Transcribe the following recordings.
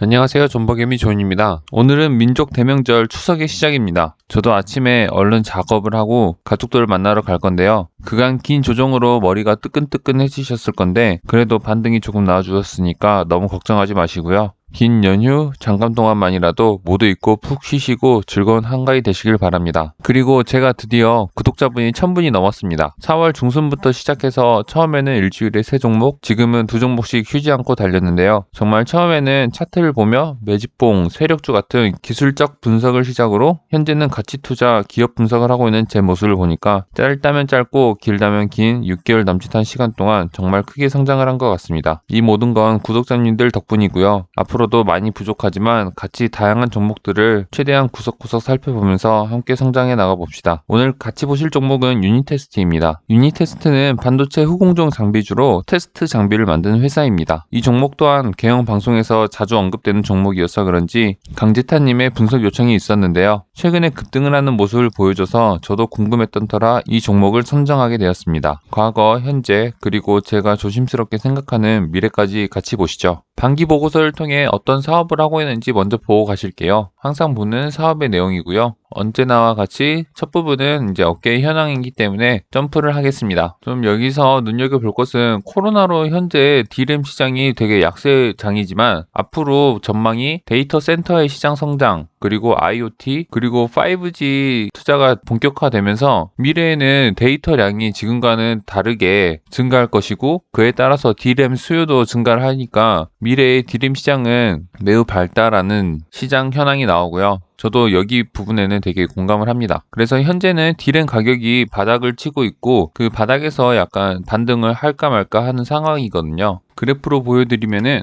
안녕하세요. 존버개미 존입니다. 오늘은 민족 대명절 추석의 시작입니다. 저도 아침에 얼른 작업을 하고 가족들을 만나러 갈 건데요. 그간 긴 조정으로 머리가 뜨끈뜨끈해지셨을 건데 그래도 반등이 조금 나와주셨으니까 너무 걱정하지 마시고요. 긴 연휴 잠깐 동안만이라도 모두 잊고 푹 쉬시고 즐거운 한가위 되시길 바랍니다. 그리고 제가 드디어 구독자분이 1000분이 넘었습니다. 4월 중순부터 시작해서 처음에는 일주일에 3종목, 지금은 2종목씩 쉬지 않고 달렸는데요. 정말 처음에는 차트를 보며 매집봉, 세력주 같은 기술적 분석을 시작으로 현재는 가치투자, 기업 분석을 하고 있는 제 모습을 보니까 짧다면 짧고 길다면 긴 6개월 남짓한 시간 동안 정말 크게 성장을 한 것 같습니다. 이 모든 건 구독자님들 덕분이고요. 앞으로도 많이 부족하지만 같이 다양한 종목들을 최대한 구석구석 살펴보면서 함께 성장해 나가 봅시다. 오늘 같이 보실 종목은 유니테스트입니다. 유니테스트는 반도체 후공정 장비주로 테스트 장비를 만드는 회사입니다. 이 종목 또한 개영 방송에서 자주 언급되는 종목이어서 그런지 강제타님의 분석 요청이 있었는데요. 최근에 급등을 하는 모습을 보여줘서 저도 궁금했던 터라 이 종목을 선정하게 되었습니다. 과거, 현재, 그리고 제가 조심스럽게 생각하는 미래까지 같이 보시죠. 반기 보고서를 통해 어떤 사업을 하고 있는지 먼저 보고 가실게요. 항상 보는 사업의 내용이고요. 언제나와 같이 첫 부분은 이제 어깨의 현황이기 때문에 점프를 하겠습니다. 좀 여기서 눈여겨볼 것은 코로나로 현재 D램 시장이 되게 약세장이지만 앞으로 전망이 데이터 센터의 시장 성장, 그리고 IoT, 그리고 5G 투자가 본격화되면서 미래에는 데이터량이 지금과는 다르게 증가할 것이고 그에 따라서 D램 수요도 증가를 하니까 미래의 D램 시장은 매우 발달하는 시장 현황이 나오고요. 저도 여기 부분에는 되게 공감을 합니다. 그래서 현재는 D램 가격이 바닥을 치고 있고 그 바닥에서 약간 반등을 할까 말까 하는 상황이거든요. 그래프로 보여드리면은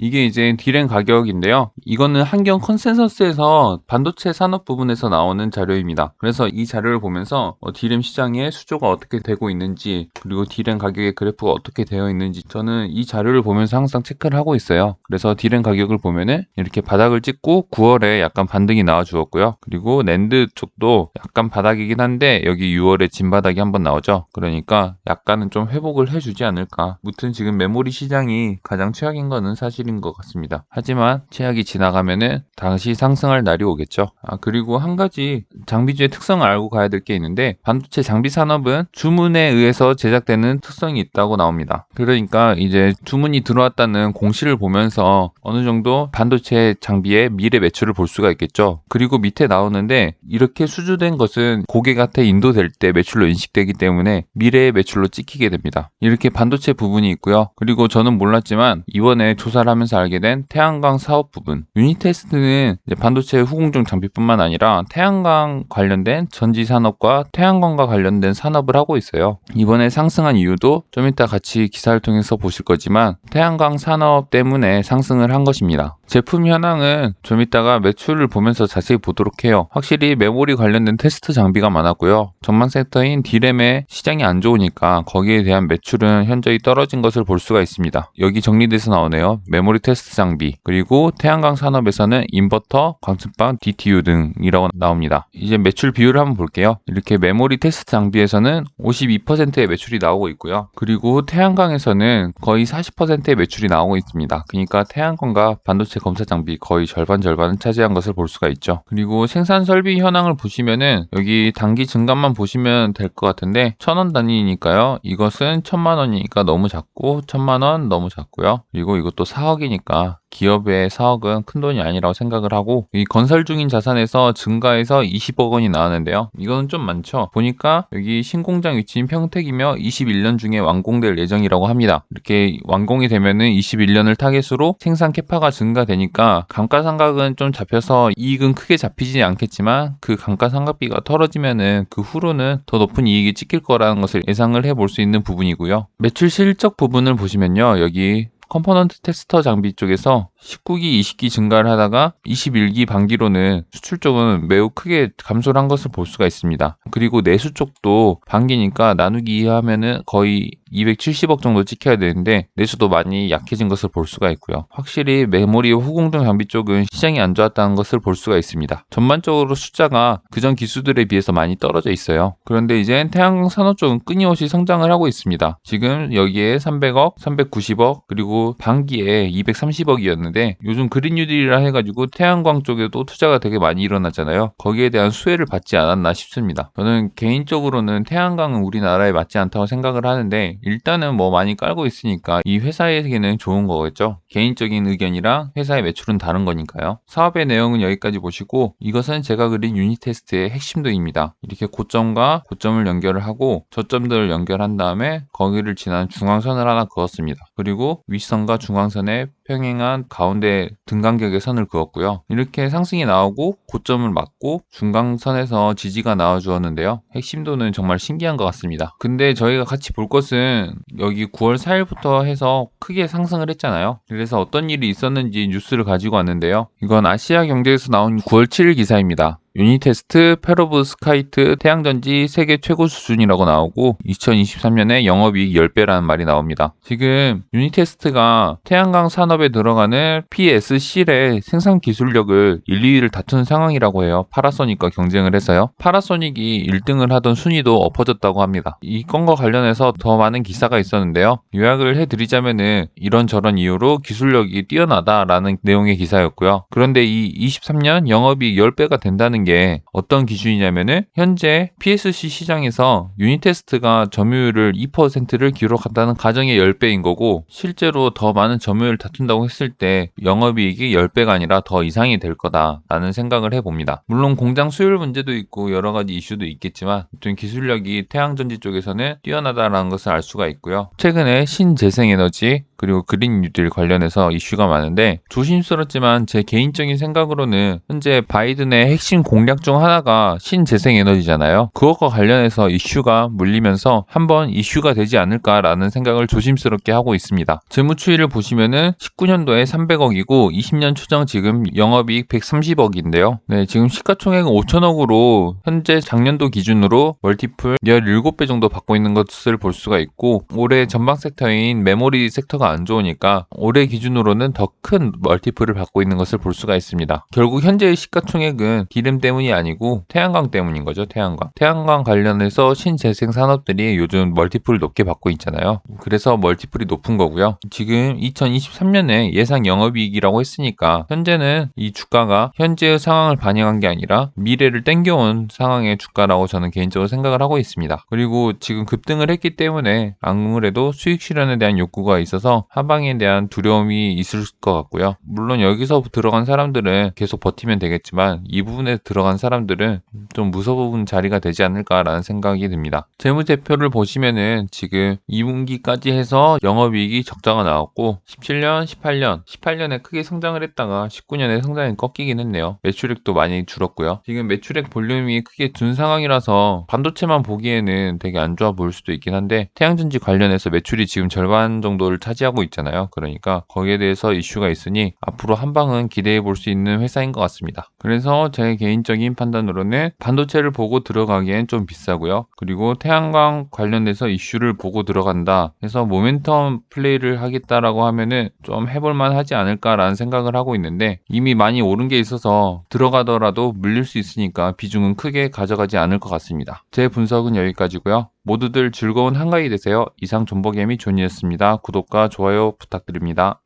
이게 이제 D램 가격인데요. 이거는 한경 컨센서스에서 반도체 산업 부분에서 나오는 자료입니다. 그래서 이 자료를 보면서 D램 시장의 수조가 어떻게 되고 있는지, 그리고 D램 가격의 그래프가 어떻게 되어 있는지 저는 이 자료를 보면서 항상 체크를 하고 있어요. 그래서 D램 가격을 보면은 이렇게 바닥을 찍고 9월에 약간 반등이 나와 주었고요. 그리고 낸드 쪽도 약간 바닥이긴 한데 여기 6월에 진바닥이 한번 나오죠. 그러니까 약간은 좀 회복을 해주지 않을까. 무튼 지금 메모리 시장이 가장 최악인 거는 사실 것 같습니다. 하지만 최악이 지나가면은 다시 상승할 날이 오겠죠. 그리고 한 가지 장비주의 특성을 알고 가야 될 게 있는데 반도체 장비 산업은 주문에 의해서 제작되는 특성이 있다고 나옵니다. 그러니까 이제 주문이 들어왔다는 공시를 보면서 어느 정도 반도체 장비의 미래 매출을 볼 수가 있겠죠. 그리고 밑에 나오는데 이렇게 수주된 것은 고객한테 인도될 때 매출로 인식되기 때문에 미래의 매출로 찍히게 됩니다. 이렇게 반도체 부분이 있고요. 그리고 저는 몰랐지만 이번에 조사를 하면서 알게 된 태양광 사업 부분. 유니테스트는 반도체 후공정 장비뿐만 아니라 태양광 관련된 전지 산업과 태양광과 관련된 산업을 하고 있어요. 이번에 상승한 이유도 좀 이따 같이 기사를 통해서 보실 거지만 태양광 산업 때문에 상승을 한 것입니다. 제품 현황은 좀 이따가 매출을 보면서 자세히 보도록 해요. 확실히 메모리 관련된 테스트 장비가 많았고요. 전망 섹터인 D램의 시장이 안 좋으니까 거기에 대한 매출은 현저히 떨어진 것을 볼 수가 있습니다. 여기 정리돼서 나오네요. 메모리 테스트 장비, 그리고 태양광 산업에서는 인버터, 광측방, DTU 등이라고 나옵니다. 이제 매출 비율을 한번 볼게요. 이렇게 메모리 테스트 장비에서는 52%의 매출이 나오고 있고요. 그리고 태양광에서는 거의 40%의 매출이 나오고 있습니다. 그러니까 태양광과 반도체 검사 장비 거의 절반을 차지한 것을 볼 수가 있죠. 그리고 생산 설비 현황을 보시면은 여기 단기 증감만 보시면 될 것 같은데 1000원 단위니까요. 이것은 1000만원이니까 너무 작고 1000만원 너무 작고요. 그리고 이것도 4억이니까 기업의 4억은 큰 돈이 아니라고 생각을 하고 이 건설 중인 자산에서 증가해서 20억 원이 나왔는데요. 이거는 좀 많죠. 보니까 여기 신공장 위치인 평택이며 21년 중에 완공될 예정이라고 합니다. 이렇게 완공이 되면은 21년을 타겟으로 생산 캐파가 증가되니까 감가상각은 좀 잡혀서 이익은 크게 잡히지 않겠지만 그 감가상각비가 떨어지면은 그 후로는 더 높은 이익이 찍힐 거라는 것을 예상을 해볼 수 있는 부분이고요. 매출 실적 부분을 보시면요. 여기 컴포넌트 테스터 장비 쪽에서 19기, 20기 증가를 하다가 21기 반기로는 수출 쪽은 매우 크게 감소를 한 것을 볼 수가 있습니다. 그리고 내수 쪽도 반기니까 나누기 하면은 거의 270억 정도 찍혀야 되는데 내수도 많이 약해진 것을 볼 수가 있고요. 확실히 메모리 후공정 장비 쪽은 시장이 안 좋았다는 것을 볼 수가 있습니다. 전반적으로 숫자가 그전 기수들에 비해서 많이 떨어져 있어요. 그런데 이제 태양광 산업 쪽은 끊임없이 성장을 하고 있습니다. 지금 여기에 300억, 390억, 그리고 그리고 반기에 230억이었는데 요즘 그린 뉴딜이라 해가지고 태양광 쪽에도 투자가 되게 많이 일어났잖아요. 거기에 대한 수혜를 받지 않았나 싶습니다. 저는 개인적으로는 태양광은 우리나라에 맞지 않다고 생각을 하는데 일단은 뭐 많이 깔고 있으니까 이 회사에게는 좋은 거겠죠. 개인적인 의견이랑 회사의 매출은 다른 거니까요. 사업의 내용은 여기까지 보시고 이것은 제가 그린 유닛 테스트의 핵심도입니다. 이렇게 고점과 고점을 연결을 하고 저점들을 연결한 다음에 거기를 지나는 중앙선을 하나 그었습니다. 그리고 윗선과 중앙선에 평행한 가운데 등간격의 선을 그었고요. 이렇게 상승이 나오고 고점을 맞고 중간선에서 지지가 나와 주었는데요. 핵심도는 정말 신기한 것 같습니다. 근데 저희가 같이 볼 것은 여기 9월 4일부터 해서 크게 상승을 했잖아요. 그래서 어떤 일이 있었는지 뉴스를 가지고 왔는데요. 이건 아시아 경제에서 나온 9월 7일 기사입니다. 유니테스트, 페로브스카이트, 태양전지 세계 최고 수준이라고 나오고 2023년에 영업이익 10배라는 말이 나옵니다. 지금 유니테스트가 태양광 산업에 들어가는 PSC의 생산 기술력을 1, 2위를 다투는 상황이라고 해요. 파라소닉과 경쟁을 해서요. 파라소닉이 1등을 하던 순위도 엎어졌다고 합니다. 이 건과 관련해서 더 많은 기사가 있었는데요. 요약을 해드리자면은 이런저런 이유로 기술력이 뛰어나다라는 내용의 기사였고요. 그런데 이 23년 영업이익 10배가 된다는 게 어떤 기준이냐면은 현재 PSC 시장에서 유니테스트가 점유율을 2%를 기록한다는 가정의 10배인 거고 실제로 더 많은 점유율을 다툰다고 했을 때 영업이익이 10배가 아니라 더 이상이 될 거다라는 생각을 해봅니다. 물론 공장 수율 문제도 있고 여러 가지 이슈도 있겠지만 아무튼 기술력이 태양전지 쪽에서는 뛰어나다라는 것을 알 수가 있고요. 최근에 신재생에너지 그리고 그린 뉴딜 관련해서 이슈가 많은데 조심스럽지만 제 개인적인 생각으로는 현재 바이든의 핵심 공략 중 하나가 신재생에너지잖아요. 그것과 관련해서 이슈가 물리면서 한번 이슈가 되지 않을까라는 생각을 조심스럽게 하고 있습니다. 재무추이를 보시면은 19년도에 300억이고 20년 추정 지금 영업이익 130억인데요. 네, 지금 시가총액은 5천억으로 현재 작년도 기준으로 멀티플 17배 정도 받고 있는 것을 볼 수가 있고 올해 전방 섹터인 메모리 섹터가 안 좋으니까 올해 기준으로는 더 큰 멀티플을 받고 있는 것을 볼 수가 있습니다. 결국 현재의 시가총액은 기름 때문이 아니고 태양광 때문인 거죠. 태양광 관련해서 신재생 산업들이 요즘 멀티플을 높게 받고 있잖아요. 그래서 멀티플이 높은 거고요. 지금 2023년에 예상 영업이익이라고 했으니까 현재는 이 주가가 현재의 상황을 반영한 게 아니라 미래를 땡겨온 상황의 주가라고 저는 개인적으로 생각을 하고 있습니다. 그리고 지금 급등을 했기 때문에 아무래도 수익 실현에 대한 욕구가 있어서 하방에 대한 두려움이 있을 것 같고요. 물론 여기서 들어간 사람들은 계속 버티면 되겠지만 이 부분에 들어간 사람들은 좀 무서운 자리가 되지 않을까라는 생각이 듭니다. 재무제표를 보시면은 지금 2분기까지 해서 영업이익이 적자가 나왔고 17년, 18년에 크게 성장을 했다가 19년에 성장이 꺾이긴 했네요. 매출액도 많이 줄었고요. 지금 매출액 볼륨이 크게 준 상황이라서 반도체만 보기에는 되게 안 좋아 보일 수도 있긴 한데 태양전지 관련해서 매출이 지금 절반 정도를 차지하고 있잖아요. 그러니까 거기에 대해서 이슈가 있으니 앞으로 한 방은 기대해 볼 수 있는 회사인 것 같습니다. 그래서 제 개인적인 판단으로는 반도체를 보고 들어가기엔 좀 비싸고요. 그리고 태양광 관련돼서 이슈를 보고 들어간다 해서 모멘텀 플레이를 하겠다라고 하면은 좀 해볼만 하지 않을까라는 생각을 하고 있는데 이미 많이 오른 게 있어서 들어가더라도 물릴 수 있으니까 비중은 크게 가져가지 않을 것 같습니다. 제 분석은 여기까지고요. 모두들 즐거운 한가위 되세요. 이상 존버개미 존이었습니다. 구독과 좋아요 부탁드립니다.